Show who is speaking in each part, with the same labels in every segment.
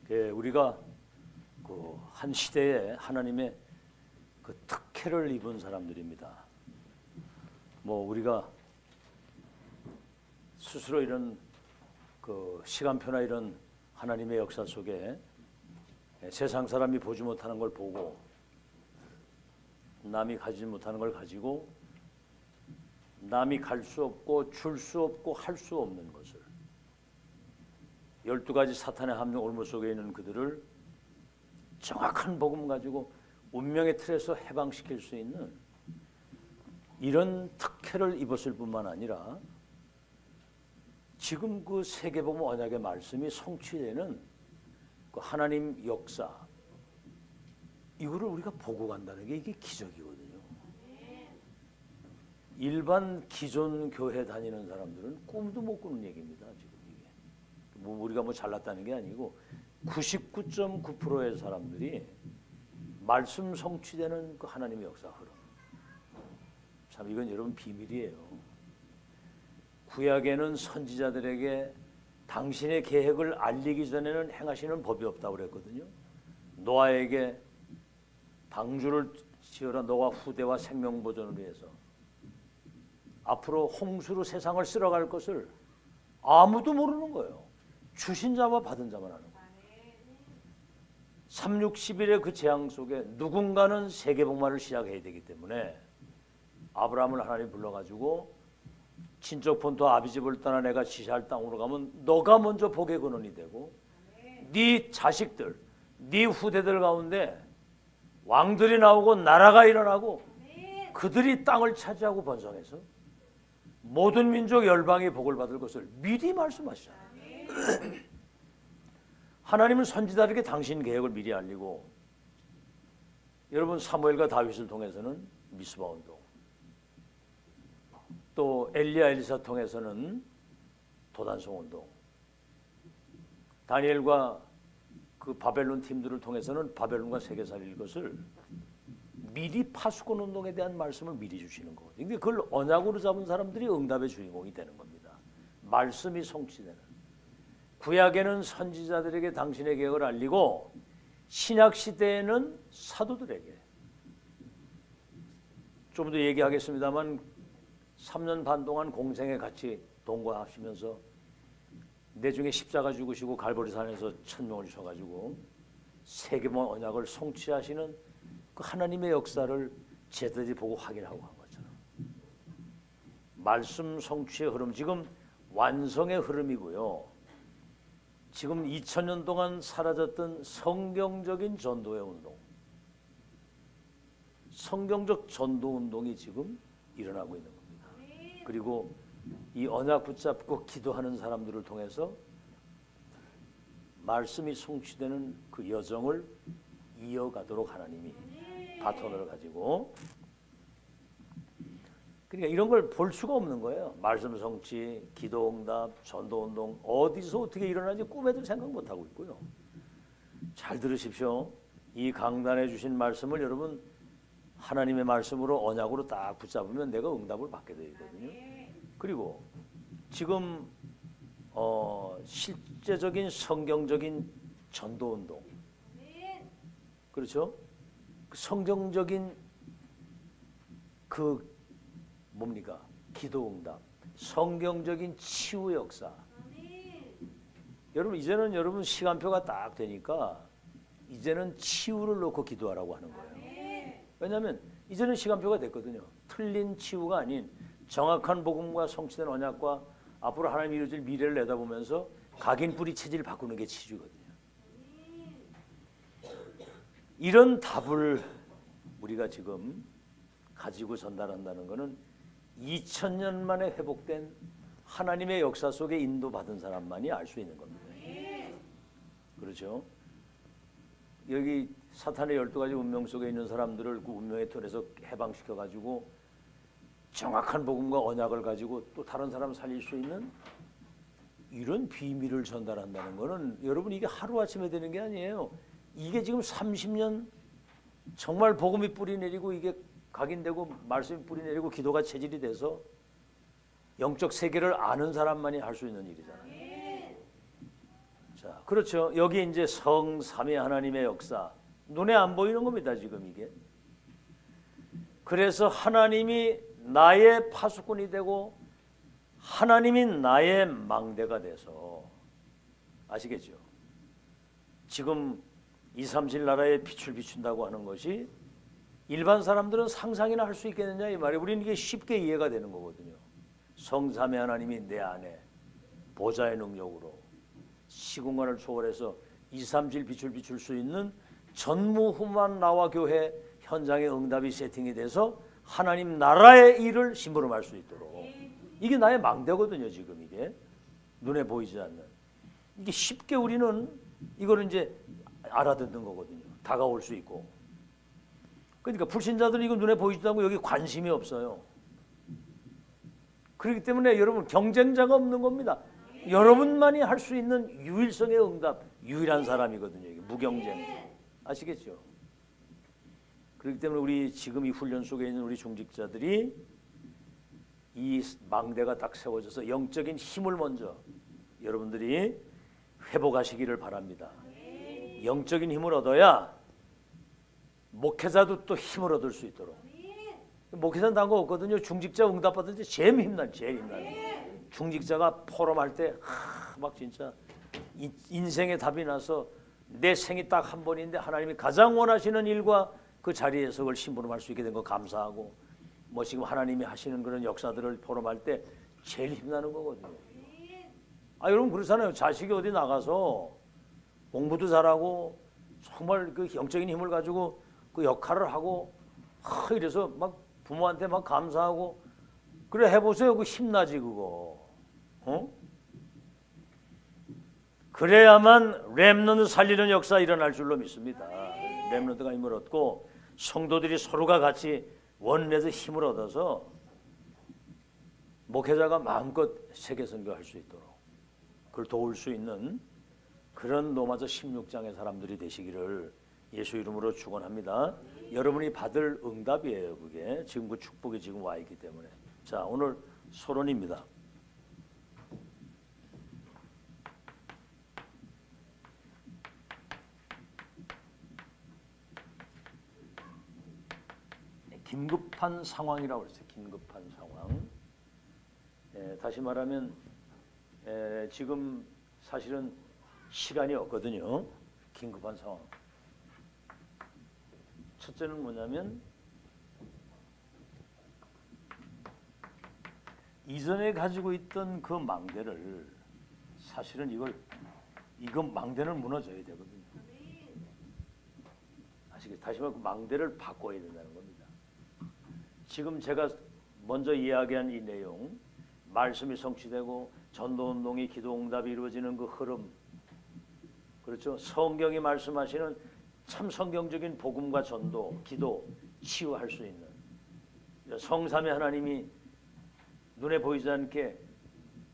Speaker 1: 예, 우리가 그 한 시대에 하나님의 그 특혜를 입은 사람들입니다. 뭐 우리가 스스로 이런 그 시간표나 이런 하나님의 역사 속에 세상 사람이 보지 못하는 걸 보고 남이 가지지 못하는 걸 가지고 남이 갈 수 없고 줄 수 없고 할 수 없는 것을 12가지 사탄의 함정 올무 속에 있는 그들을 정확한 복음 가지고 운명의 틀에서 해방시킬 수 있는 이런 특혜를 입었을 뿐만 아니라 지금 그 세계복음 언약의 말씀이 성취되는 그 하나님 역사, 이거를 우리가 보고 간다는 게 이게 기적이거든요. 일반 기존 교회 다니는 사람들은 꿈도 못 꾸는 얘기입니다. 지금 이게 우리가 뭐 잘났다는 게 아니고 99.9%의 사람들이 말씀 성취되는 그 하나님의 역사 흐름. 참 이건 여러분 비밀이에요. 구약에는 선지자들에게 당신의 계획을 알리기 전에는 행하시는 법이 없다고 그랬거든요. 노아에게 방주를 지어라, 너와 후대와 생명 보존을 위해서. 앞으로 홍수로 세상을 쓸어갈 것을 아무도 모르는 거예요. 주신 자와 받은 자만 아는 거예요. 360일의 그 재앙 속에 누군가는 세계복음화를 시작해야 되기 때문에 아브라함을 하나님 불러가지고 친척 본토 아비집을 떠나 내가 지시할 땅으로 가면 너가 먼저 복의 근원이 되고 네 자식들, 네 후대들 가운데 왕들이 나오고 나라가 일어나고 그들이 땅을 차지하고 번성해서 모든 민족 열방이 복을 받을 것을 미리 말씀하시잖아요. 하나님은 선지자들에게 당신 계획을 미리 알리고, 여러분 사무엘과 다윗을 통해서는 미스바 운동, 또 엘리야 엘리사 통해서는 도단성 운동, 다니엘과 그 바벨론 팀들을 통해서는 바벨론과 세계 살릴 것을 미리 파수꾼 운동에 대한 말씀을 미리 주시는 거거든요. 근데 그걸 언약으로 잡은 사람들이 응답의 주인공이 되는 겁니다. 말씀이 성취되는. 구약에는 선지자들에게 당신의 계획을 알리고 신약 시대에는 사도들에게, 좀 더 얘기하겠습니다만 3년 반 동안 공생에 같이 동거하시면서 내중에 십자가 죽으시고 갈보리산에서 천명을 주셔가지고 세계본 언약을 성취하시는 그 하나님의 역사를 제자들이 보고 확인하고 한 것처럼 말씀 성취의 흐름, 지금 완성의 흐름이고요. 지금 2000년 동안 사라졌던 성경적인 전도의 운동, 성경적 전도 운동이 지금 일어나고 있는 겁니다. 그리고 이 언약 붙잡고 기도하는 사람들을 통해서 말씀이 성취되는 그 여정을 이어가도록 하나님이 바톤을 가지고, 그러니까 이런 걸 볼 수가 없는 거예요. 말씀 성취, 기도 응답, 전도 운동 어디서 어떻게 일어나는지 꿈에도 생각 못 하고 있고요. 잘 들으십시오. 이 강단에 주신 말씀을 여러분 하나님의 말씀으로 언약으로 딱 붙잡으면 내가 응답을 받게 되거든요. 그리고 지금 실제적인 성경적인 전도 운동, 그렇죠? 성경적인 그 뭡니까? 기도 응답, 성경적인 치유 역사. 여러분 이제는 여러분 시간표가 딱 되니까 이제는 치유를 놓고 기도하라고 하는 거예요. 왜냐하면 이제는 시간표가 됐거든요. 틀린 치유가 아닌 정확한 복음과 성취된 언약과 앞으로 하나님이 이루어질 미래를 내다보면서 각인 뿌리 체질을 바꾸는 게 치유거든요. 이런 답을 우리가 지금 가지고 전달한다는 것은 2000년 만에 회복된 하나님의 역사 속에 인도받은 사람만이 알 수 있는 겁니다. 그렇죠? 여기 사탄의 12가지 운명 속에 있는 사람들을 그 운명의 틀에서 해방시켜가지고 정확한 복음과 언약을 가지고 또 다른 사람 살릴 수 있는 이런 비밀을 전달한다는 것은 여러분 이게 하루아침에 되는 게 아니에요. 이게 지금 30년 정말 복음이 뿌리 내리고 이게 각인되고 말씀이 뿌리 내리고 기도가 체질이 돼서 영적 세계를 아는 사람만이 할 수 있는 일이잖아요. 자, 그렇죠. 여기 이제 성삼위 하나님의 역사 눈에 안 보이는 겁니다. 지금 이게. 그래서 하나님이 나의 파수꾼이 되고 하나님이 나의 망대가 돼서 아시겠죠? 지금 2, 3질 나라에 빛을 비춘다고 하는 것이 일반 사람들은 상상이나 할 수 있겠느냐 이 말이에요. 우리는 이게 쉽게 이해가 되는 거거든요. 성삼위 하나님이 내 안에 보좌의 능력으로 시공간을 초월해서 2, 3질 빛을 비출 수 있는 전무후무한 나와 교회 현장의 응답이 세팅이 돼서 하나님 나라의 일을 심부름할 수 있도록 이게 나의 망대거든요. 지금 이게 눈에 보이지 않는 이게 쉽게 우리는 이거를 이제 알아듣는 거거든요. 다가올 수 있고 그러니까 불신자들은 이거 눈에 보이지도 않고 여기 관심이 없어요. 그렇기 때문에 여러분 경쟁자가 없는 겁니다. 여러분만이 할 수 있는 유일성의 응답 유일한 사람이거든요. 이게 무경쟁 아시겠죠? 그렇기 때문에 우리 지금 이 훈련 속에 있는 우리 중직자들이 이 망대가 딱 세워져서 영적인 힘을 먼저 여러분들이 회복하시기를 바랍니다. 영적인 힘을 얻어야 목회자도 또 힘을 얻을 수 있도록. 목회자는 다른 거 없거든요. 중직자 응답받을 때 제일 힘나는 중직자가 포럼할 때 막 진짜 인생의 답이 나서 내 생이 딱 한 번인데 하나님이 가장 원하시는 일과 그 자리에서 그걸 심부름할 수 있게 된 거 감사하고 뭐 지금 하나님이 하시는 그런 역사들을 포럼할 때 제일 힘나는 거거든요. 아 여러분 그렇잖아요. 자식이 어디 나가서 공부도 잘하고 정말 그 영적인 힘을 가지고 그 역할을 하고 이래서 막 부모한테 막 감사하고 그래 해보세요. 그 힘나지 그거. 그래야만 렘넌트 살리는 역사 일어날 줄로 믿습니다. 렘넌트가 힘을 얻고 성도들이 서로가 같이 원내에서 힘을 얻어서 목회자가 마음껏 세계 선교할 수 있도록 그걸 도울 수 있는 그런 로마서 16장의 사람들이 되시기를 예수 이름으로 축원합니다. 여러분이 받을 응답이에요. 그게 지금 그 축복이 지금 와 있기 때문에. 자 오늘 서론입니다. 긴급한 상황이라고 그랬어요. 긴급한 상황. 다시 말하면 지금 사실은 시간이 없거든요. 긴급한 상황. 첫째는 뭐냐면 이전에 가지고 있던 그 망대를 사실은 이건 망대는 무너져야 되거든요. 아시겠어요? 다시 말해 그 망대를 바꿔야 된다는 겁니다. 지금 제가 먼저 이야기한 이 내용, 말씀이 성취되고 전도운동이 기도응답이 이루어지는 그 흐름, 그렇죠? 성경이 말씀하시는 참 성경적인 복음과 전도, 기도, 치유할 수 있는 성삼위 하나님이 눈에 보이지 않게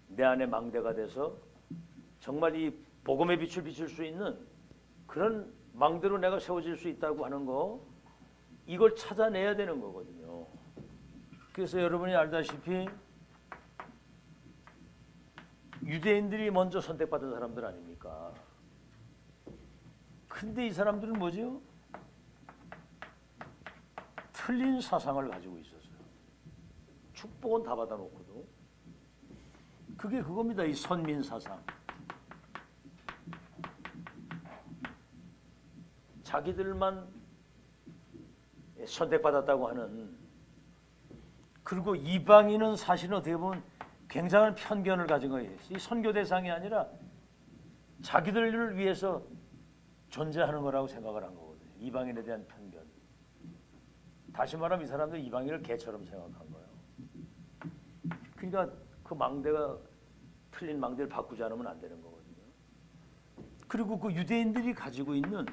Speaker 1: 내 안에 망대가 돼서 정말 이 복음의 빛을 비출 수 있는 그런 망대로 내가 세워질 수 있다고 하는 거 이걸 찾아내야 되는 거거든요. 그래서 여러분이 알다시피 유대인들이 먼저 선택받은 사람들 아닙니까? 근데 이 사람들은 뭐죠? 틀린 사상을 가지고 있었어요. 축복은 다 받아놓고도 그게 그겁니다. 이 선민 사상. 자기들만 선택받았다고 하는 그리고 이방인은 사실은 어떻게 보면 굉장한 편견을 가진 거예요. 이 선교 대상이 아니라 자기들을 위해서 존재하는 거라고 생각을 한 거거든요. 이방인에 대한 편견. 다시 말하면 이 사람들 이방인을 개처럼 생각한 거예요. 그러니까 그 망대가 틀린 망대를 바꾸지 않으면 안 되는 거거든요. 그리고 그 유대인들이 가지고 있는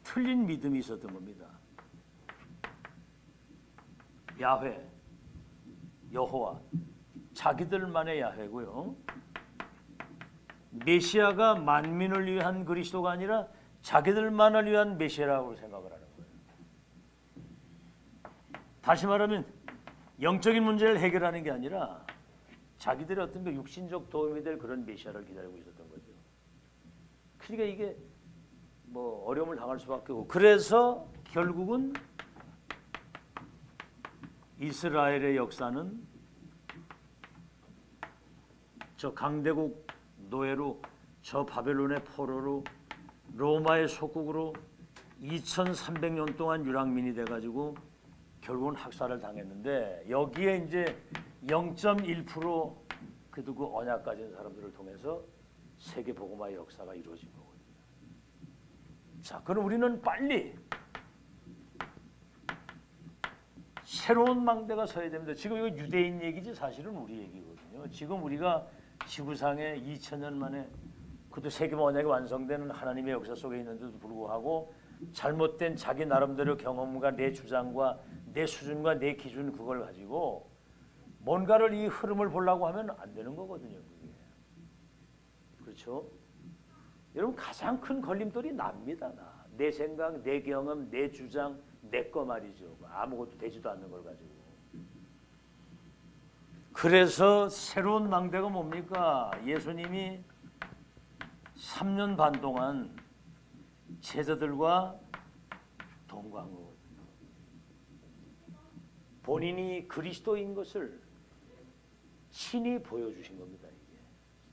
Speaker 1: 틀린 믿음이 있었던 겁니다. 야훼, 여호와, 자기들만의 야훼고요. 메시아가 만민을 위한 그리스도가 아니라 자기들만을 위한 메시아라고 생각을 하는 거예요. 다시 말하면 영적인 문제를 해결하는 게 아니라 자기들의 어떤 그 육신적 도움이 될 그런 메시아를 기다리고 있었던 거죠. 그러니까 이게 뭐 어려움을 당할 수밖에 없고, 그래서 결국은 이스라엘의 역사는 저 강대국 노예로, 저 바벨론의 포로로, 로마의 속국으로 2300년 동안 유랑민이 돼가지고 결국은 학살을 당했는데, 여기에 이제 0.1% 그래도 그 언약 가진 사람들을 통해서 세계 복음화의 역사가 이루어진 거거든요. 자, 그럼 우리는 빨리 새로운 망대가 서야 됩니다. 지금 이거 유대인 얘기지 사실은 우리 얘기거든요. 지금 우리가 지구상에 2000년 만에 그것도 세계 언약이 완성되는 하나님의 역사 속에 있는데도 불구하고 잘못된 자기 나름대로 경험과 내 주장과 내 수준과 내 기준, 그걸 가지고 뭔가를 이 흐름을 보려고 하면 안 되는 거거든요. 그게. 그렇죠? 여러분, 가장 큰 걸림돌이 납니다. 내 생각, 내 경험, 내 주장, 내 거 말이죠. 아무것도 되지도 않는 걸 가지고. 그래서 새로운 망대가 뭡니까? 예수님이 3년 반 동안 제자들과 동거한 거거든요. 본인이 그리스도인 것을 친히 보여주신 겁니다. 이게.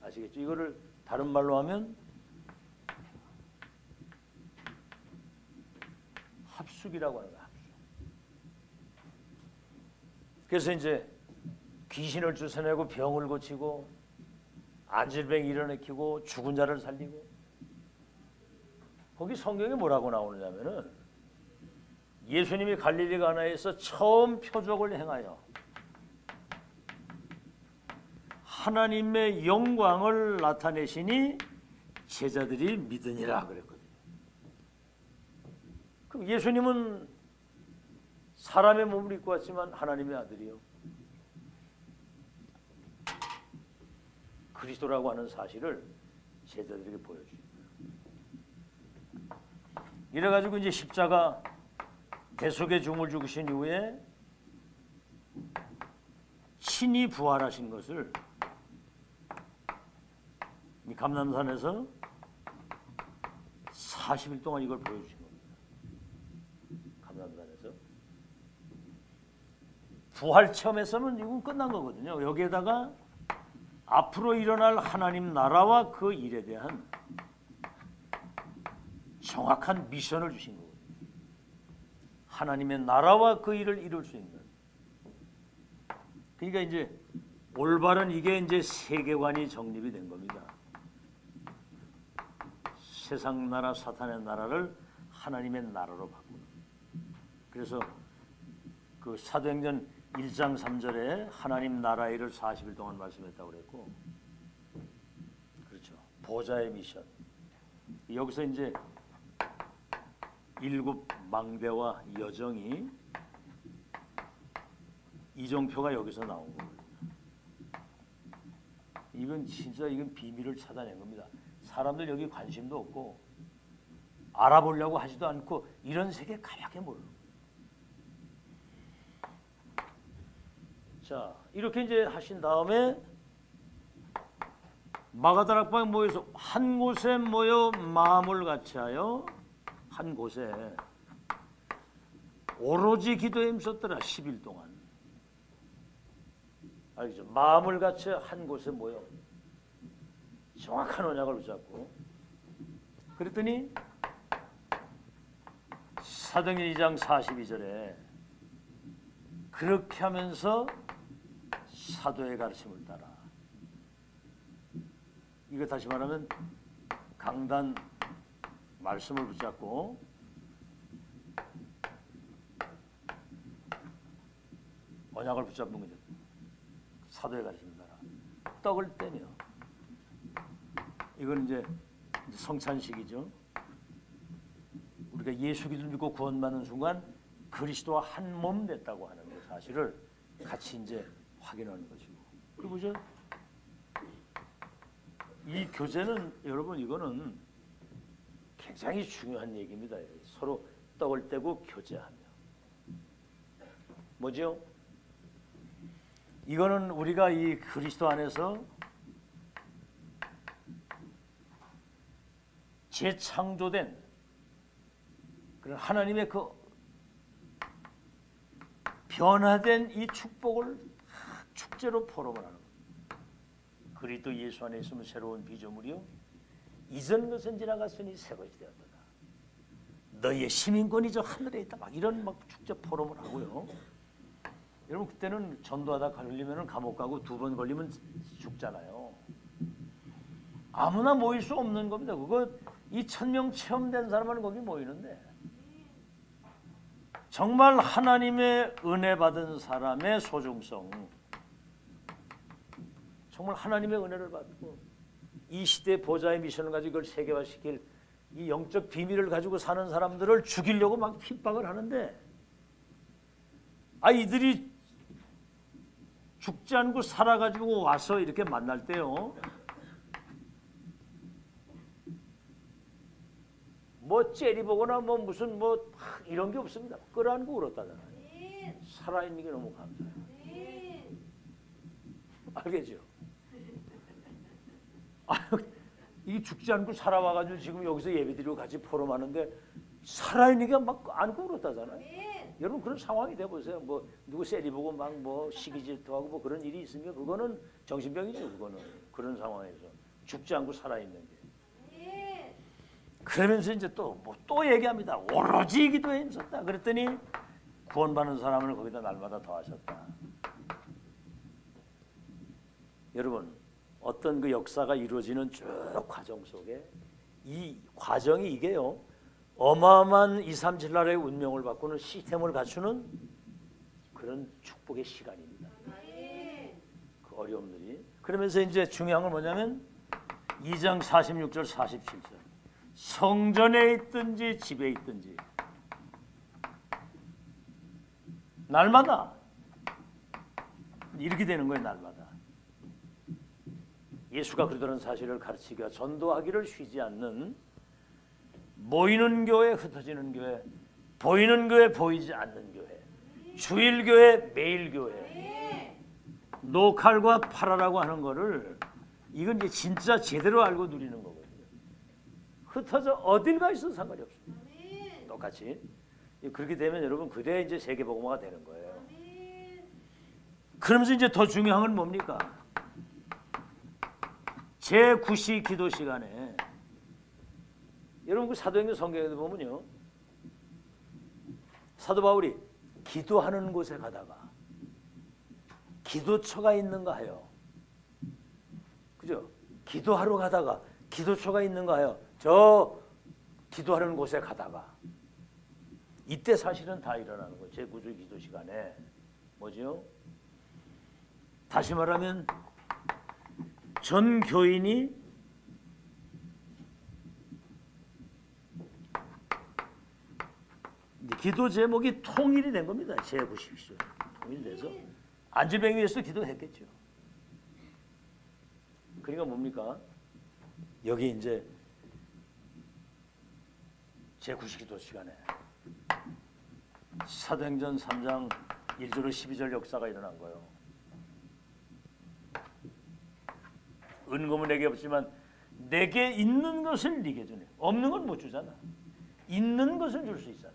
Speaker 1: 아시겠죠? 이거를 다른 말로 하면 합숙이라고 하는 거야. 합숙. 그래서 이제 귀신을 쫓아내고 병을 고치고 안질병 일어나키고 죽은 자를 살리고, 거기 성경에 뭐라고 나오느냐면은 예수님이 갈릴리 가나에서 처음 표적을 행하여 하나님의 영광을 나타내시니 제자들이 믿으니라 그랬거든요. 그럼 예수님은 사람의 몸을 입고 왔지만 하나님의 아들이요, 그리스도라고 하는 사실을 제자들에게 보여주신 거예요. 이래가지고 이제 십자가 대속의 죽음을 죽으신 이후에 친히 부활하신 것을 이 감람산에서 40일 동안 이걸 보여주신 겁니다. 감람산에서 부활 체험에서는 이건 끝난 거거든요. 여기에다가 앞으로 일어날 하나님 나라와 그 일에 대한 정확한 미션을 주신 거거든요. 하나님의 나라와 그 일을 이룰 수 있는. 그러니까 이제 올바른 이게 이제 세계관이 정립이 된 겁니다. 세상 나라, 사탄의 나라를 하나님의 나라로 바꾸는. 그래서 그 사도행전 1장 3절에 하나님 나라의 일을 40일 동안 말씀했다고 그랬고, 그렇죠. 보좌의 미션. 여기서 이제 7 망대와 여정이, 이정표가 여기서 나온 거거든요. 이건 진짜 이건 비밀을 찾아낸 겁니다. 사람들 여기 관심도 없고 알아보려고 하지도 않고 이런 세계 가볍게 모르는 거예요. 자, 이렇게 이제 하신 다음에 마가다락방에 모여서 한 곳에 모여 마음을 같이하여 한 곳에 오로지 기도에 힘썼더라. 10일 동안. 알겠죠? 마음을 같이 한 곳에 모여 정확한 언약을 붙잡고, 그랬더니 사도행전 2장 42절에 그렇게 하면서 사도의 가르침을 따라, 이거 다시 말하면 강단 말씀을 붙잡고 언약을 붙잡는 거죠. 사도의 가르침을 따라 떡을 떼며, 이건 이제 성찬식이죠. 우리가 예수 기도를 믿고 구원받는 순간 그리스도와 한 몸 됐다고 하는 그 사실을 같이 이제 확인하는 것이고. 그리고 보죠. 이 교제는 여러분 이거는 굉장히 중요한 얘기입니다. 서로 떡을 떼고 교제하며. 뭐죠? 이거는 우리가 이 그리스도 안에서 재창조된 그런 하나님의 그 변화된 이 축복을 축제로 포럼을 하는 거예요. 그리스도 예수 안에 있으면 새로운 피조물이요 이전 것은 지나갔으니 새 것이 되었다. 너희의 시민권이 저 하늘에 있다. 막 이런 막 축제 포럼을 하고요. 여러분 그때는 전도하다 걸리면 감옥 가고 2번 걸리면 죽잖아요. 아무나 모일 수 없는 겁니다. 그거 이 1000명 체험된 사람은 거기 모이는데 정말 하나님의 은혜 받은 사람의 소중성, 정말 하나님의 은혜를 받고 이 시대 보좌의 미션을 가지고 이걸 세계화시킬 이 영적 비밀을 가지고 사는 사람들을 죽이려고 막 핍박을 하는데 이들이 죽지 않고 살아가지고 와서 이렇게 만날 때요 뭐 째리보거나 뭐 무슨 뭐 이런 게 없습니다. 끌어안고 울었다잖아요. 살아있는 게 너무 감사해요. 알겠죠? 이 죽지 않고 살아와가지고 지금 여기서 예배드리고 같이 포럼하는데 살아있는 게 막 안고 울었다잖아요. 여러분 그런 상황이 돼 보세요. 뭐 누구 세리 보고 막 뭐 시기 질투하고 뭐 그런 일이 있으면 그거는 정신병이죠. 그거는 그런 상황에서 죽지 않고 살아있는 게. 그러면서 이제 또 얘기합니다. 오로지 기도에 힘썼다. 그랬더니 구원받는 사람을 거기다 날마다 더하셨다. 여러분 어떤 그 역사가 이루어지는 쭉 과정 속에 이 과정이 이게요 어마어마한 2, 3, 7날의 운명을 바꾸는 시스템을 갖추는 그런 축복의 시간입니다. 그 어려움들이. 그러면서 이제 중요한 건 뭐냐면 2장 46절 47절 성전에 있든지 집에 있든지 날마다 이렇게 되는 거예요. 날마다 예수가 그러던 사실을 가르치기와 전도하기를 쉬지 않는 모이는 교회, 흩어지는 교회, 보이는 교회, 보이지 않는 교회, 주일교회, 매일교회, 노칼과 파라라고 하는 거를 이건 이제 진짜 제대로 알고 누리는 거거든요. 흩어져 어딜 가 있어도 상관이 없습니다. 똑같이 그렇게 되면 여러분 그래야 이제 세계복음화가 되는 거예요. 그러면서 이제 더 중요한 건 뭡니까? 제9시 기도 시간에 여러분 그 사도행전 성경에도 보면요 사도 바울이 기도하는 곳에 가다가 기도처가 있는가 하여 그죠? 기도하러 가다가 기도처가 있는가 하여 저 기도하는 곳에 가다가 이때 사실은 다 일어나는 거예요. 제9주 기도 시간에 뭐죠? 다시 말하면 전 교인이 기도 제목이 통일이 된 겁니다. 제9시 통일돼서 안전병 위해서 기도했겠죠. 그러니까 뭡니까? 여기 이제 제9시 기도 시간에 사도행전 3장 1절로 12절 역사가 일어난 거예요. 은금은 내게 없지만 내게 있는 것을 네게 주네. 없는 건 못 주잖아. 있는 것을 줄 수 있잖아.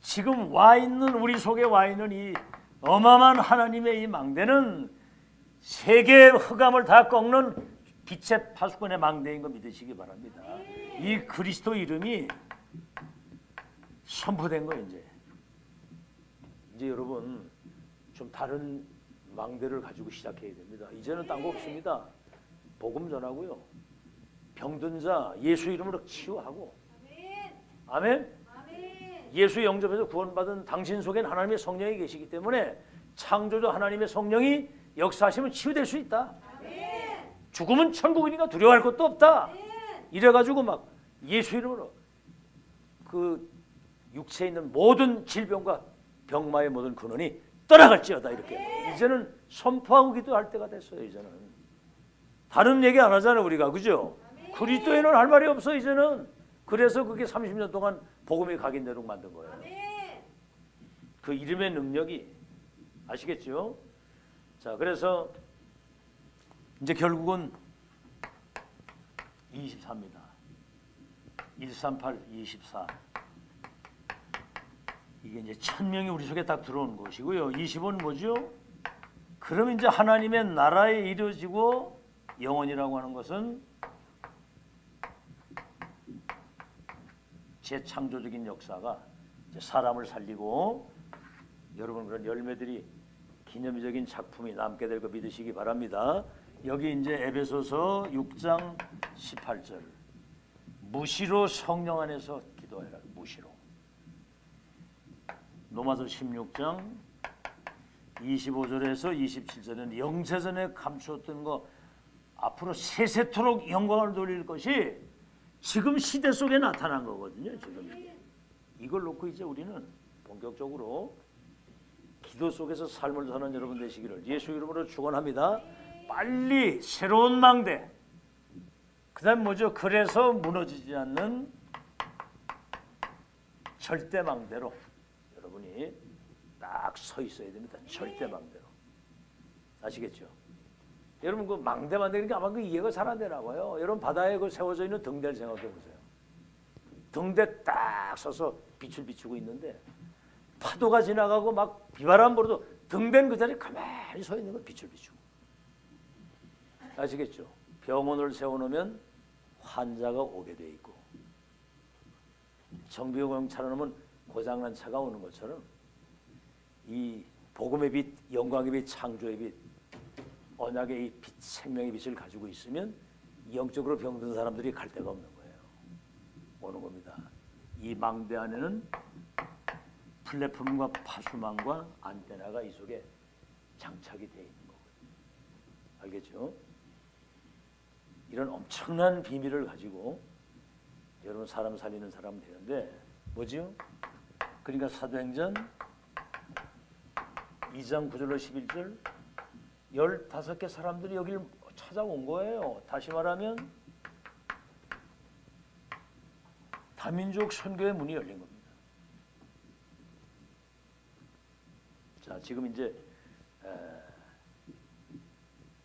Speaker 1: 지금 와 있는 우리 속에 와 있는 이 어마어마한 하나님의 이 망대는 세계의 흑암을 다 꺾는 빛의 파수꾼의 망대인 거 믿으시기 바랍니다. 이 그리스도 이름이 선포된 거 이제 여러분 좀 다른 망대를 가지고 시작해야 됩니다. 이제는 딴 거 없습니다. 복음 전하고요. 병든 자 예수 이름으로 치유하고. 아멘. 예수 영접해서 구원받은 당신 속엔 하나님의 성령이 계시기 때문에 창조주 하나님의 성령이 역사하시면 치유될 수 있다. 죽음은 천국이니까 두려워할 것도 없다. 이래가지고 막 예수 이름으로 그 육체에 있는 모든 질병과 병마의 모든 근원이 떠나갈지어다. 이렇게 이제는 선포하고 기도할 때가 됐어요. 이제는 다른 얘기 안 하잖아요. 우리가 그죠? 그리스도에는 할 말이 없어 이제는. 그래서 그게 30년 동안 복음이 각인되도록 만든 거예요. 그 이름의 능력이 아시겠죠? 자, 그래서 이제 결국은 24입니다. 138, 24. 이게 이제 1000명이 우리 속에 딱 들어온 것이고요. 25는 뭐죠? 그럼 이제 하나님의 나라에 이루어지고 영원이라고 하는 것은 재창조적인 역사가 이제 사람을 살리고 여러분 그런 열매들이 기념적인 작품이 남게 될 거 믿으시기 바랍니다. 여기 이제 에베소서 6장 18절 무시로 성령 안에서 기도해라. 무시로. 로마서 16장 25절에서 27절에는 영세전에 감추었던 거 앞으로 세세토록 영광을 돌릴 것이 지금 시대 속에 나타난 거거든요. 지금 이걸 놓고 이제 우리는 본격적으로 기도 속에서 삶을 사는 여러분 되시기를 예수 이름으로 축원합니다. 빨리 새로운 망대. 그다음 뭐죠? 그래서 무너지지 않는 절대 망대로 여러분이 딱 서 있어야 됩니다. 절대 망대로. 아시겠죠? 여러분 그 망대 만드는 게 아마 그 이해가 잘 안 되나 봐요. 여러분 바다에 그 세워져 있는 등대를 생각해 보세요. 등대 딱 서서 빛을 비추고 있는데 파도가 지나가고 막 비바람 불어도 등대는 그 자리에 가만히 서 있는 거 빛을 비추고. 아시겠죠? 병원을 세워놓으면 환자가 오게 돼 있고 정비용 차려놓으면 고장난 차가 오는 것처럼 이 복음의 빛, 영광의 빛, 창조의 빛, 언약의 이 빛, 생명의 빛을 가지고 있으면 영적으로 병든 사람들이 갈 데가 없는 거예요. 오는 겁니다. 이 망대 안에는 플랫폼과 파수망과 안테나가 이 속에 장착이 되어 있는 거거든요. 알겠죠? 이런 엄청난 비밀을 가지고 여러분 사람 살리는 사람 되는데 뭐지요? 그러니까 사도행전 2장 9절로 11절 15개 사람들이 여기를 찾아온 거예요. 다시 말하면 다민족 선교의 문이 열린 겁니다. 자, 지금 이제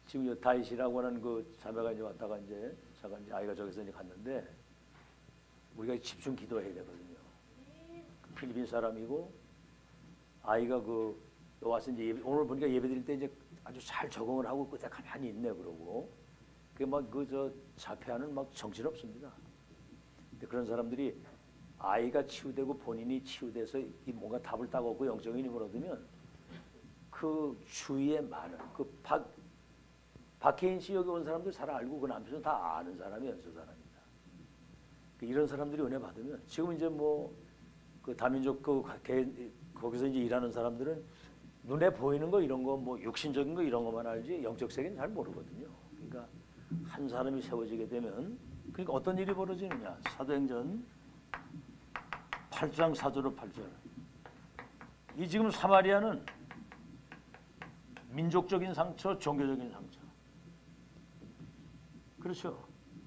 Speaker 1: 지금 다윗이라고 하는 그 자매가 이제 왔다가 이제 잠깐 이제 아이가 저기서 이제 갔는데 우리가 집중 기도해야 되거든요. 필리핀 사람이고 아이가 그 와서 이제 오늘 보니까 예배드릴 때 이제 아주 잘 적응을 하고 그때 가만히 있네 그러고 그 막 그 저 자폐아는 막 정신없습니다. 근데 그런 사람들이 아이가 치유되고 본인이 치유돼서 이 뭔가 답을 딱 얻고 영적인 힘을 얻으면 그 주위에 많은 그 박혜인 씨 여기 온 사람들 잘 알고 그 남편은 다 아는 사람이에요. 저 사람입니다. 이런 사람들이 은혜 받으면 지금 이제 뭐 그 다민족 거기서 이제 일하는 사람들은 눈에 보이는 거 이런 거 뭐 육신적인 거 이런 것만 알지 영적 세계는 잘 모르거든요. 그러니까 한 사람이 세워지게 되면 그러니까 어떤 일이 벌어지느냐? 사도행전 8장 4절로 8절. 이 지금 사마리아는 민족적인 상처, 종교적인 상처. 그렇죠.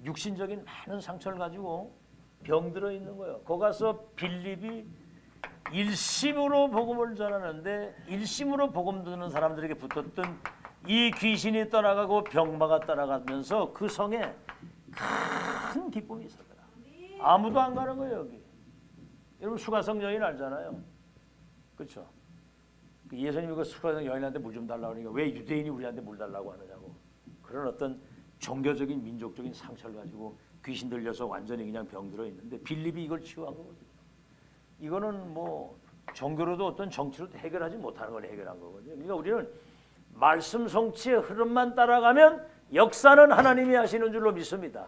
Speaker 1: 육신적인 많은 상처를 가지고 병들어 있는 거예요. 거기 가서 빌립이 일심으로 복음을 전하는데 일심으로 복음 듣는 사람들에게 붙었던 이 귀신이 떠나가고 병마가 떠나가면서 그 성에 큰 기쁨이 있었더라. 아무도 안 가는 거예요 여기. 여러분 수가성 여인 알잖아요. 그렇죠. 예수님이 그 수가성 여인한테 물 좀 달라고 하니까 왜 유대인이 우리한테 물 달라고 하느냐고. 그런 어떤 종교적인 민족적인 상처를 가지고 귀신 들려서 완전히 그냥 병들어 있는데 빌립이 이걸 치유한 거거든요. 이거는 뭐 종교로도 어떤 정치로도 해결하지 못하는 걸 해결한 거거든요. 그러니까 우리는 말씀 성취의 흐름만 따라가면 역사는 하나님이 하시는 줄로 믿습니다.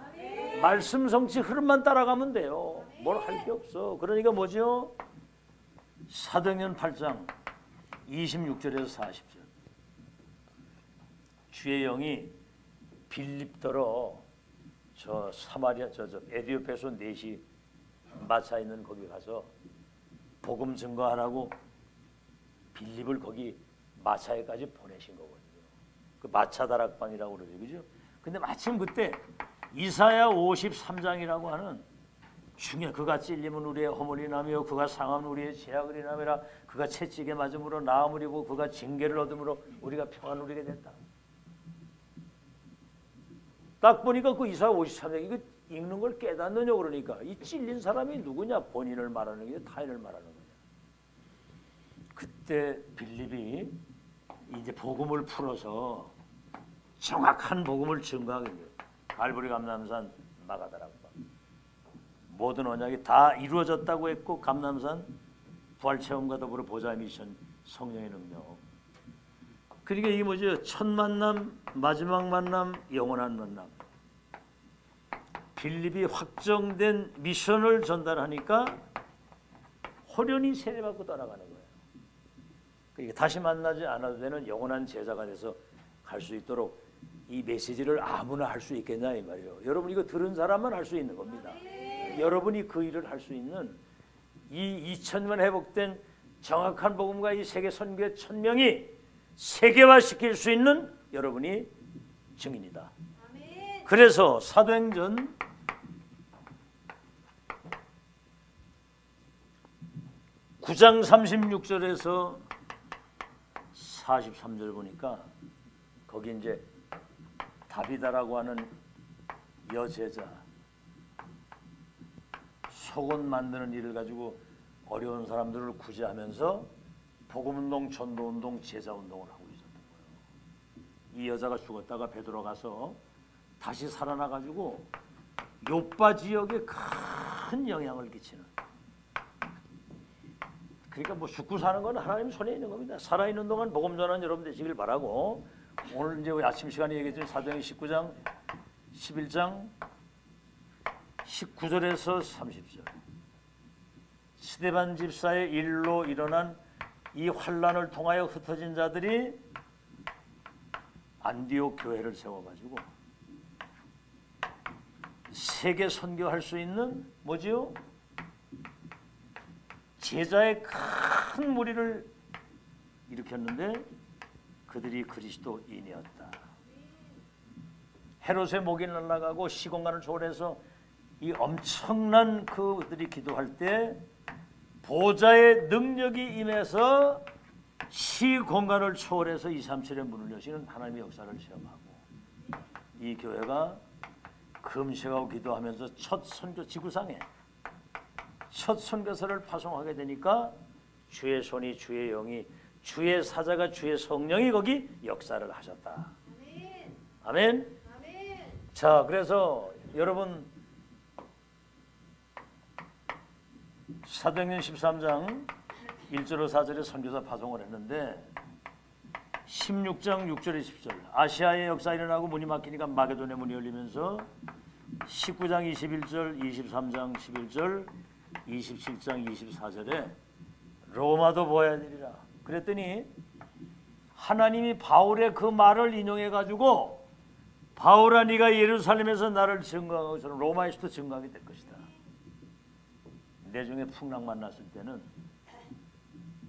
Speaker 1: 말씀 성취 흐름만 따라가면 돼요. 뭘 할 게 없어. 그러니까 뭐죠? 사도행전 8장 26절에서 40절. 주의 영이 빌립더러 저 사마리아 저 에디오페소 넷이 마차 있는 거기 가서 복음 증거하라고 빌립을 거기 마차에까지 보내신 거거든요. 그 마차 다락방이라고 그러죠, 그죠? 근데 마침 그때 이사야 53장이라고 하는 중에 그가 찔림은 우리의 허물이 나며 그가 상함은 우리의 죄악을 인하매라. 그가 채찍에 맞음으로 나음을 입고 그가 징계를 얻음으로 우리가 평안을 누리게 됐다. 딱 보니까 그 이사야 53장 이거 읽는 걸 깨닫느냐 그러니까 이 찔린 사람이 누구냐? 본인을 말하는 게 타인을 말하는 거냐. 그때 빌립이 이제 복음을 풀어서 정확한 복음을 증거하게 돼요. 갈보리 감람산 마가다라고 모든 언약이 다 이루어졌다고 했고 감람산 부활체험과 더불어 보좌 미션 성령의 능력. 그러니까 이게 뭐죠? 첫 만남, 마지막 만남, 영원한 만남. 빌립이 확정된 미션을 전달하니까 호련히 세례받고 떠나가는 거예요. 그러니까 다시 만나지 않아도 되는 영원한 제자가 돼서 갈 수 있도록 이 메시지를 아무나 할 수 있겠냐 이 말이에요. 여러분 이거 들은 사람만 할 수 있는 겁니다. 여러분이 그 일을 할 수 있는 이 2000년 회복된 정확한 복음과 이 세계 선교의 1000명이 세계화시킬 수 있는 여러분이 증인이다. 그래서 사도행전 9장 36절에서 43절 보니까 거기 이제 다비다라고 하는 여제자 속옷 만드는 일을 가지고 어려운 사람들을 구제하면서 복음운동, 전도운동, 제자운동을 하고 있었던 거예요. 이 여자가 죽었다가 베드로 가서 다시 살아나가지고 요빠 지역에 큰 영향을 끼치는. 그러니까 뭐 죽고 사는 건 하나님 손에 있는 겁니다. 살아있는 동안 복음 전하는 여러분 되시길 바라고 오늘 이제 아침 시간에 얘기했던 사도행전 19장, 11장 19절에서 30절 스데반 집사의 일로 일어난 이 환란을 통하여 흩어진 자들이 안디옥 교회를 세워가지고 세계 선교할 수 있는 뭐지요? 제자의 큰 무리를 일으켰는데 그들이 그리스도인이었다. 헤롯의 목이 날아가고 시공간을 초월해서 이 엄청난 그들이 기도할 때 보좌의 능력이 임해서 시공간을 초월해서 237의 문을 여시는 하나님의 역사를 체험하고 이 교회가 금식하고 기도하면서 첫 선교 지구상에 첫 선교사를 파송하게 되니까 주의 손이 주의 영이 주의 사자가 주의 성령이 거기 역사를 하셨다. 아멘. 아멘. 자, 그래서 여러분 사도행전 13장 1절로 4절에 선교사 파송을 했는데 16장 6절에 10절 아시아의 역사 일어나고 문이 막히니까 마게도네 문이 열리면서 19장 21절 23장 11절 27장 24절에 로마도 보아야 되리라. 그랬더니 하나님이 바울의 그 말을 인용해 가지고 바울아 네가 예루살렘에서 나를 증거하고 것처럼 로마에서도 증거하게 될 것이다. 내 중에 풍랑 만났을 때는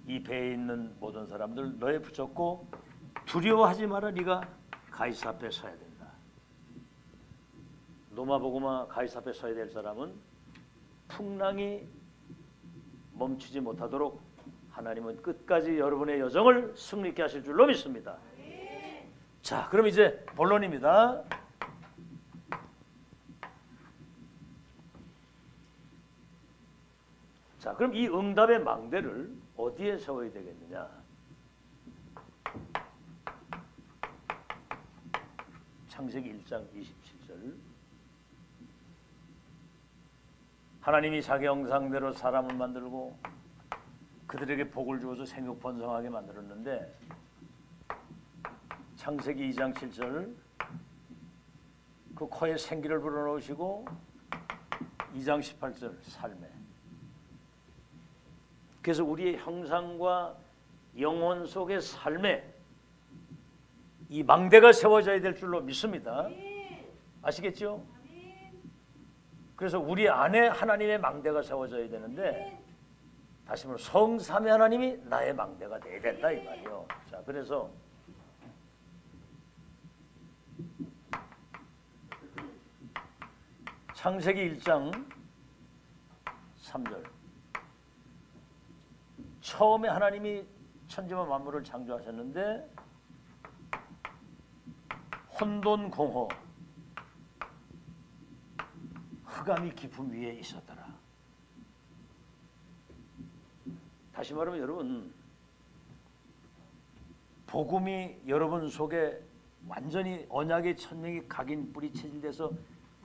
Speaker 1: 이 배에 있는 모든 사람들 너에 붙잡고 두려워하지 마라. 네가 가이사 앞에 서야 된다. 노마보고마 가이사 앞에 서야 될 사람은 풍랑이 멈추지 못하도록 하나님은 끝까지 여러분의 여정을 승리케 하실 줄로 믿습니다. 자, 그럼 이제 본론입니다. 자, 그럼 이 응답의 망대를 어디에 세워야 되겠느냐? 창세기 1장 27절 하나님이 자기 형상대로 사람을 만들고 그들에게 복을 주어서 생육 번성하게 만들었는데 창세기 2장 7절 그 코에 생기를 불어넣으시고 2장 18절 삶에 그래서 우리의 형상과 영혼 속의 삶에 이 망대가 세워져야 될 줄로 믿습니다. 아시겠죠? 그래서 우리 안에 하나님의 망대가 세워져야 되는데 다시 말해 성삼위 하나님이 나의 망대가 돼야 된다 이 말이요. 자, 그래서 창세기 1장 3절. 처음에 하나님이 천지와 만물을 창조하셨는데 혼돈공허 흑암이 깊음 위에 있었더라. 다시 말하면 여러분, 복음이 여러분 속에 완전히 언약의 천명이 각인 뿌리 체질돼서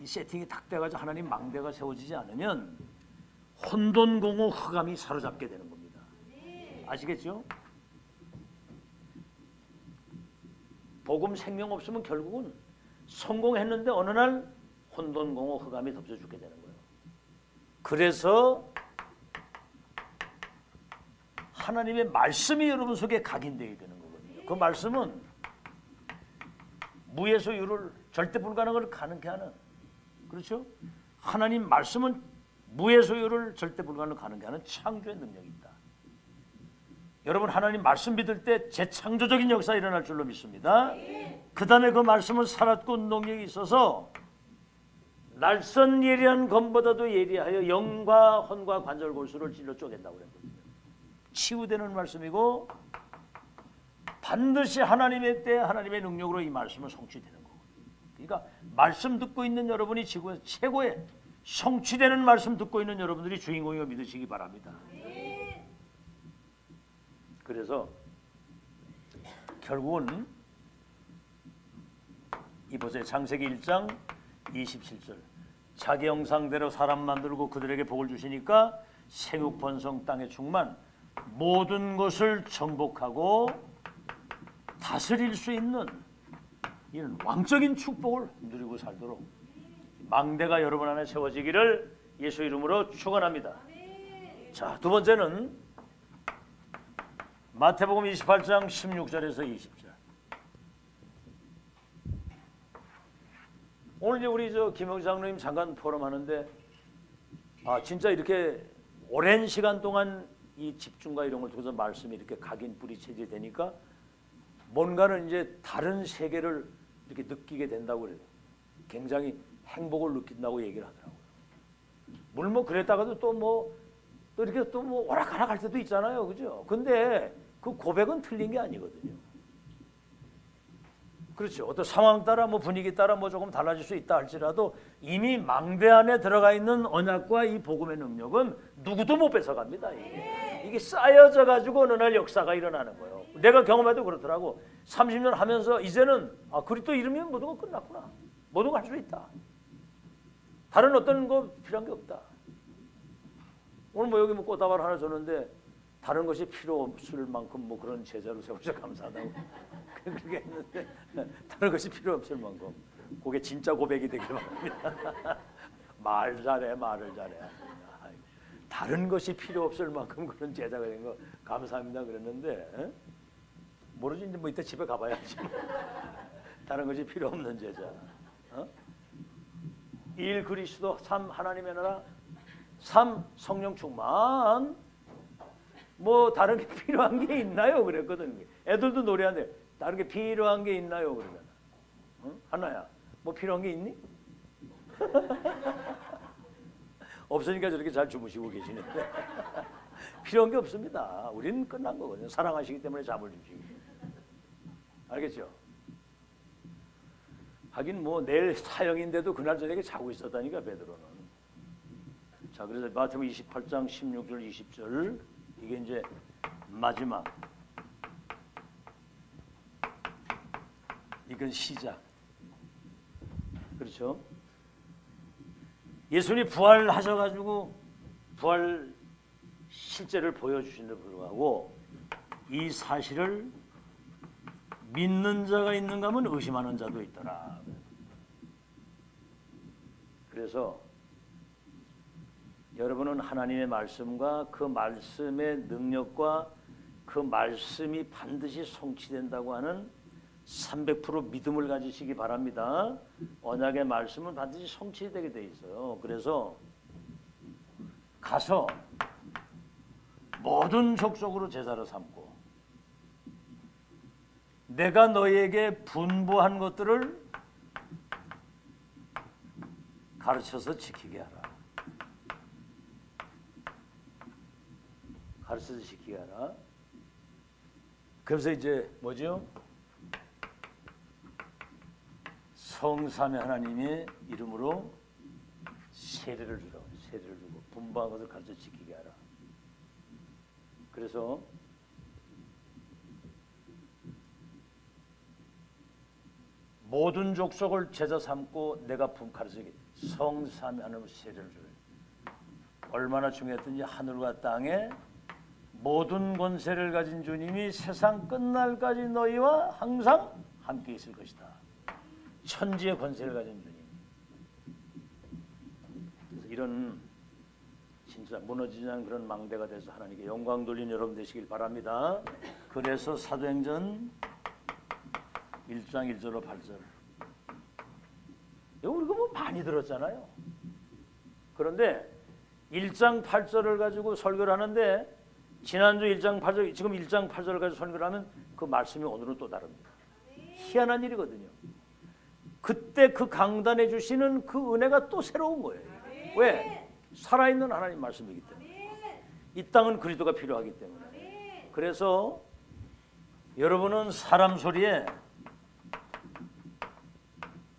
Speaker 1: 이 세팅이 탁 돼가지고 하나님 망대가 세워지지 않으면 혼돈공허 흑암이 사로잡게 되는 겁니다. 아시겠죠? 복음 생명 없으면 결국은 성공했는데 어느 날 혼돈공허 흑암이 덮쳐 죽게 되는 거예요. 그래서 하나님의 말씀이 여러분 속에 각인되어야 되는 거거든요. 그 말씀은 무에서 유를 절대 불가능을 가능케 하는, 그렇죠? 하나님 말씀은 무에서 유를 절대 불가능을 가능케 하는 창조의 능력이 있다. 여러분, 하나님 말씀 믿을 때 재창조적인 역사 일어날 줄로 믿습니다. 그 다음에 그 말씀은 살았고 운동력이 있어서 날선 예리한 검보다도 예리하여 영과 혼과 관절 골수를 찔러 쪼갠다고 그랬거든요. 치유되는 말씀이고 반드시 하나님의 때 하나님의 능력으로 이 말씀은 성취되는 거고. 그러니까 말씀 듣고 있는 여러분이 지구에서 최고의 성취되는 말씀 듣고 있는 여러분들이 주인공이고 믿으시기 바랍니다. 그래서 결국은 이 보세요. 창세기 1장 27절. 자기 형상대로 사람 만들고 그들에게 복을 주시니까 생육 번성 땅의 충만 모든 것을 정복하고 다스릴 수 있는 이런 왕적인 축복을 누리고 살도록 망대가 여러분 안에 세워지기를 예수 이름으로 축원합니다. 자, 두 번째는 마태복음 28장 16절에서 20절. 오늘 이제 우리 김영주 장로님 잠깐 포럼하는데 진짜 이렇게 오랜 시간 동안 이 집중과 이런 걸 통해서 말씀이 이렇게 각인 뿌리 체질되니까 뭔가는 이제 다른 세계를 이렇게 느끼게 된다고 그래요. 굉장히 행복을 느낀다고 얘기를 하더라고요. 물론 뭐 그랬다가도 또 이렇게 또 오락가락 할 때도 있잖아요, 그죠? 근데 그 고백은 틀린 게 아니거든요. 그렇죠. 어떤 상황 따라 분위기 따라 조금 달라질 수 있다 할지라도 이미 망대 안에 들어가 있는 언약과 이 복음의 능력은 누구도 못 뺏어갑니다. 이게 쌓여져 가지고 어느 날 역사가 일어나는 거예요. 내가 경험해도 그렇더라고. 30년 하면서 이제는 그리스도 이름이면 모든 거 끝났구나. 모든 거 할 수 있다. 다른 어떤 거 필요한 게 없다. 오늘 여기 꽃다발 하나 줬는데 다른 것이 필요 없을 만큼 그런 제자로 세우셔서 감사하다고 그렇게 했는데 다른 것이 필요 없을 만큼 그게 진짜 고백이 되길 바랍니다. 말을 잘해. 다른 것이 필요 없을 만큼 그런 제자가 된 거 감사합니다 그랬는데 모르지 이제 이따 집에 가봐야지. 다른 것이 필요 없는 제자. 1 그리스도 3 하나님의 나라 3 성령 충만 다른 게 필요한 게 있나요? 그랬거든요. 애들도 노래하는데 다른 게 필요한 게 있나요? 그러잖아. 하나야, 필요한 게 있니? 없으니까 저렇게 잘 주무시고 계시는데 필요한 게 없습니다. 우리는 끝난 거거든요. 사랑하시기 때문에 잠을 주시고. 알겠죠? 하긴 내일 사형인데도 그날 저녁에 자고 있었다니까 베드로는. 자, 그래서 마태복음 28장 16절 20절 이게 이제 마지막. 이건 시작. 그렇죠? 예수님이 부활하셔가지고 부활 실제를 보여주신데도 불구하고 이 사실을 믿는 자가 있는가 하면 의심하는 자도 있더라. 그래서 여러분은 하나님의 말씀과 그 말씀의 능력과 그 말씀이 반드시 성취된다고 하는 300% 믿음을 가지시기 바랍니다. 언약의 말씀은 반드시 성취되게 돼 있어요. 그래서 가서 모든 족속으로 제자로 삼고 내가 너희에게 분부한 것들을 가르쳐서 지키게 하라. 가르쳐 지키게 하라. 그래서 이제 뭐죠? 성삼위 하나님의 이름으로 세례를 주라. 세례를 주고 분부한 것을 가르쳐 지키게 하라. 그래서 모든 족속을 제자 삼고 내가 가르치기 성삼위 하나님으로 세례를 주라. 얼마나 중요했든지 하늘과 땅에 모든 권세를 가진 주님이 세상 끝날까지 너희와 항상 함께 있을 것이다. 천지의 권세를 가진 주님. 그래서 이런 진짜 무너지지 않은 그런 망대가 돼서 하나님께 영광 돌린 여러분 되시길 바랍니다. 그래서 사도행전 1장 1절로 8절. 이거 우리가 뭐 많이 들었잖아요. 그런데 1장 8절을 가지고 설교를 하는데 지난주 1장 8절, 지금 1장 8절을 가지고 설교를 하면 그 말씀이 오늘은 또 다릅니다. 희한한 일이거든요. 그때 그 강단해 주시는 그 은혜가 또 새로운 거예요. 왜? 살아있는 하나님 말씀이기 때문에. 이 땅은 그리스도가 필요하기 때문에. 그래서 여러분은 사람 소리에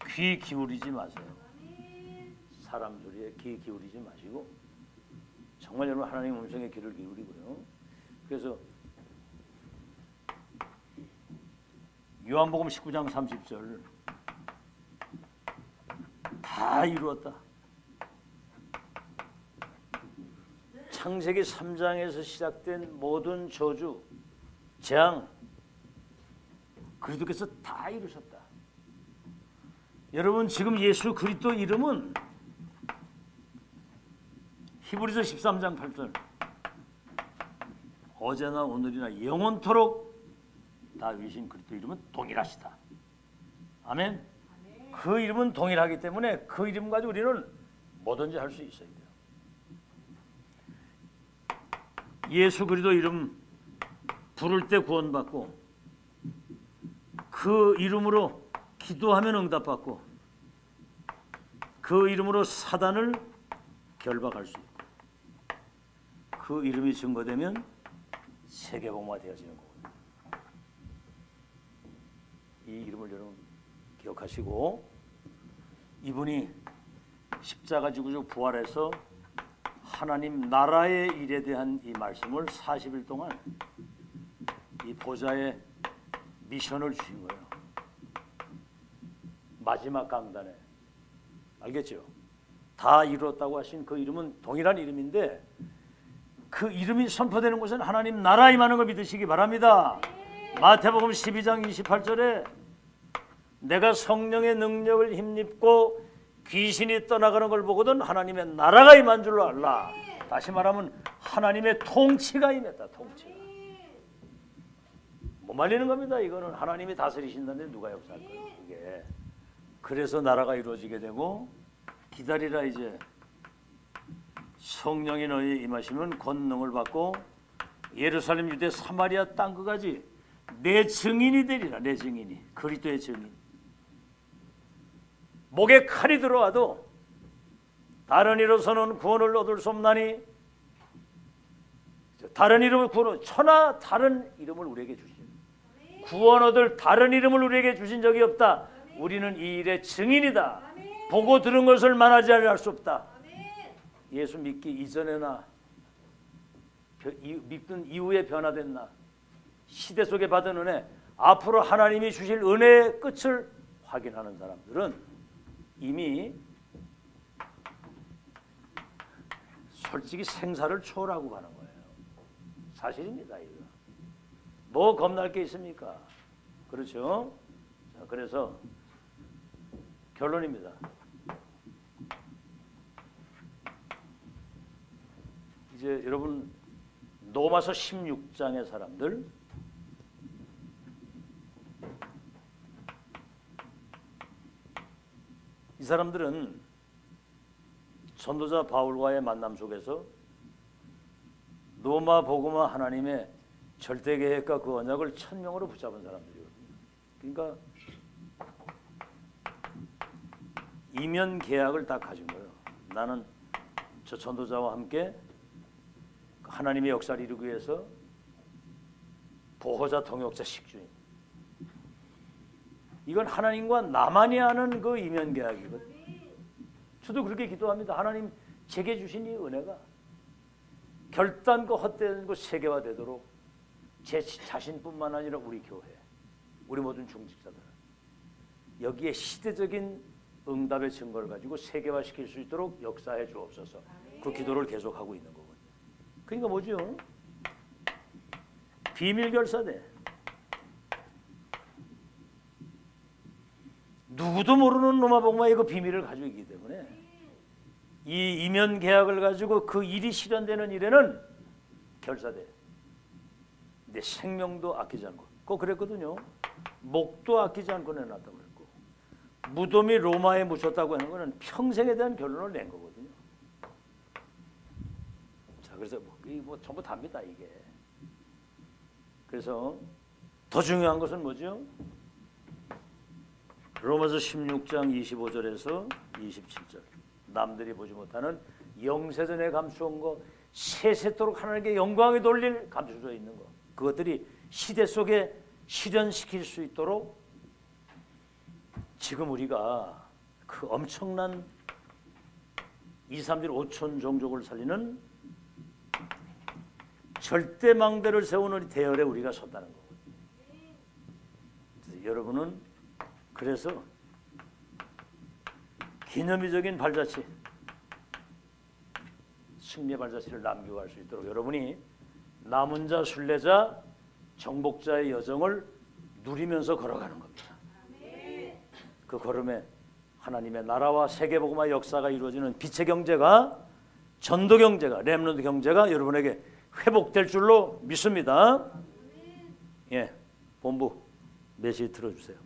Speaker 1: 귀 기울이지 마세요. 사람 소리에 귀 기울이지 마시고 정말 여러분 하나님 음성에 귀를 기울이고요. 그래서 요한복음 19장 30절 다 이루었다. 창세기 3장에서 시작된 모든 저주, 재앙 그리스도께서 다 이루셨다. 여러분 지금 예수 그리스도 이름은 히브리서 13장 8절 어제나 오늘이나 영원토록 다윗인 그리스도 이름은 동일하시다. 아멘. 그 이름은 동일하기 때문에 그 이름 가지고 우리는 뭐든지 할 수 있어야 돼요. 예수 그리스도 이름 부를 때 구원받고 그 이름으로 기도하면 응답받고 그 이름으로 사단을 결박할 수 있고 그 이름이 증거되면 세계복음화 되어지는 거거든요. 이 이름을 여러분 기억하시고 이분이 십자가 지고 부활해서 하나님 나라의 일에 대한 이 말씀을 40일 동안 이 보좌에 미션을 주신 거예요. 마지막 강단에. 알겠죠? 다 이루었다고 하신 그 이름은 동일한 이름인데 그 이름이 선포되는 곳은 하나님 나라 임하는 걸 믿으시기 바랍니다. 마태복음 12장 28절에 내가 성령의 능력을 힘입고 귀신이 떠나가는 걸 보거든 하나님의 나라가 임한 줄로 알라. 다시 말하면 하나님의 통치가 임했다. 통치가. 못 말리는 겁니다. 이거는 하나님이 다스리신다는데 누가 역사할 거예요. 그게. 그래서 나라가 이루어지게 되고 기다리라 이제 성령이 너희에 임하시면 권능을 받고 예루살렘 유대 사마리아 땅끝까지 내 증인이 되리라. 내 증인이 그리스도의 증인. 목에 칼이 들어와도 다른 이로서는 구원을 얻을 수 없나니 다른 이름을 구원 천하 다른 이름을 우리에게 주신 구원 얻을 다른 이름을 우리에게 주신 적이 없다. 우리는 이 일의 증인이다. 보고 들은 것을 말하지 않을 수 없다. 예수 믿기 이전에나 믿던 이후에 변화된 나 시대 속에 받은 은혜 앞으로 하나님이 주실 은혜의 끝을 확인하는 사람들은 이미 솔직히 생사를 초월하고 가는 거예요. 사실입니다. 이거. 뭐 겁날 게 있습니까? 그렇죠? 자, 그래서 결론입니다. 이제 여러분 로마서 16장의 사람들 이 사람들은 전도자 바울과의 만남 속에서 로마 복음화 하나님의 절대 계획과 그 언약을 천명으로 붙잡은 사람들이거든요. 그러니까 이면 계약을 딱 가진 거예요. 나는 저 전도자와 함께 하나님의 역사를 이루기 위해서 보호자, 동역자, 식주인. 이건 하나님과 나만이 아는 그 이면 계약이거든요. 저도 그렇게 기도합니다. 하나님 제게 주신 이 은혜가 결단코 헛되는 것 세계화되도록 제 자신뿐만 아니라 우리 교회, 우리 모든 중직자들 여기에 시대적인 응답의 증거를 가지고 세계화시킬 수 있도록 역사해 주옵소서. 그 기도를 계속하고 있는 거거든요. 그러니까 뭐죠? 비밀 결사대. 누구도 모르는 로마복음화의 그 비밀을 가지고 있기 때문에 이 이면 계약을 가지고 그 일이 실현되는 일에는 결사대. 내 생명도 아끼지 않고, 꼭 그랬거든요. 목도 아끼지 않고 내놨다고 그랬고, 무덤이 로마에 묻혔다고 하는 것은 평생에 대한 결론을 낸 거거든요. 자, 그래서 뭐 전부 답니다 이게. 그래서 더 중요한 것은 뭐죠? 로마서 16장 25절에서 27절. 남들이 보지 못하는 영세전에 감추온 것, 세세토록 하나님께 영광이 돌릴 감춰져 있는 것, 그것들이 시대 속에 실현시킬 수 있도록 지금 우리가 그 엄청난 2, 3일 5천 종족을 살리는 절대망대를 세우는 대열에 우리가 섰다는 거거든요. 여러분은 그래서 기념비적인 발자취, 승리의 발자취를 남기고 갈 수 있도록 여러분이 남은 자, 순례자, 정복자의 여정을 누리면서 걸어가는 겁니다. 그 걸음에 하나님의 나라와 세계복음화 역사가 이루어지는 빛의 경제가, 전도 경제가, 렘넌트 경제가 여러분에게 회복될 줄로 믿습니다. 예, 본부 메시지 들어주세요.